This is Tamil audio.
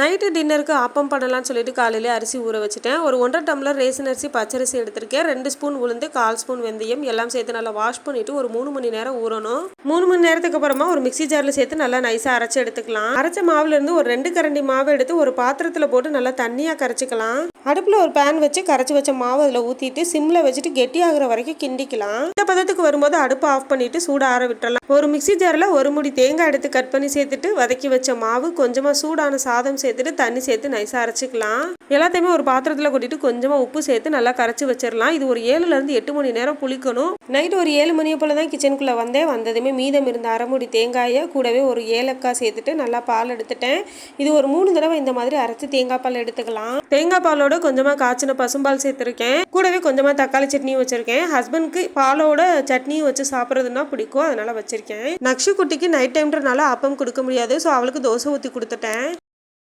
நைட்டு டின்னருக்கு ஆப்பம் பண்ணலாம்னு சொல்லிட்டு காலையிலே அரிசி ஊற வச்சுட்டேன். ஒரு 1.5 டம்ளர் ரேசன் அரிசி பச்சரிசி எடுத்திருக்கேன். 2 ஸ்பூன் உளுந்து, 1/4 ஸ்பூன் வெந்தயம் எல்லாம் சேர்த்து நல்லா வாஷ் பண்ணிட்டு ஒரு 3 மணி நேரம் ஊறணும். 3 மணி நேரத்துக்கு அப்புறமா ஒரு மிக்ஸி ஜாரில் சேர்த்து நல்லா நைஸாக அரைச்சி எடுத்துக்கலாம். அரைச்ச மாவுல இருந்து ஒரு 2 கரண்டி மாவு எடுத்து ஒரு பாத்திரத்தில் போட்டு நல்லா தண்ணியாக கரைச்சிக்கலாம். அடுப்பில் ஒரு பேன் வச்சு கரைச்சி வச்ச மாவு அதில் ஊற்றிட்டு சிம்மில் வச்சுட்டு கெட்டியாகிற வரைக்கும் கிண்டிக்கலாம். இந்த பதத்துக்கு வரும்போது அடுப்பு ஆஃப் பண்ணிட்டு சூட ஆற விட்டுறலாம். ஒரு மிக்ஸி ஜாரில் ஒரு முடி தேங்காய் எடுத்து கட் பண்ணி சேர்த்துட்டு வதக்கி வச்ச மாவு கொஞ்சமாக சூடான சாதம் சேர்த்துட்டு தண்ணி சேர்த்து நைஸாக அரைச்சிக்கலாம். எல்லாத்தையுமே ஒரு பாத்திரத்தில் கொட்டிட்டு கொஞ்சமாக உப்பு சேர்த்து நல்லா கரைச்சி வச்சிடலாம். இது ஒரு 7லேருந்து 8 மணி நேரம் புளிக்கணும். நைட்டு ஒரு 7 மணியை போல தான் கிச்சனுக்குள்ளே வந்ததுமே மீதம் இருந்த அரை முடி தேங்காயை கூடவே ஒரு ஏலக்காய் சேர்த்துட்டு நல்லா பால் எடுத்துட்டேன். இது ஒரு 3 தடவை இந்த மாதிரி அரைச்சி தேங்காய் பால் எடுத்துக்கலாம். தேங்காய் பாலோட கொஞ்சமாக காய்ச்சின பசும்பால் சேர்த்துருக்கேன். கூடவே கொஞ்சமாக தக்காளி சட்னியும் வச்சிருக்கேன். ஹஸ்பண்ட்க்கு பாலோட சட்னியும் வச்சு சாப்பிட்றதுனா பிடிக்கும், அதனால வச்சிருக்கேன். நக்ஷு குட்டிக்கு நைட் டைம்ன்றனால அப்பம் கொடுக்க முடியாது, ஸோ அவளுக்கு தோசை ஊற்றி கொடுத்துட்டேன்.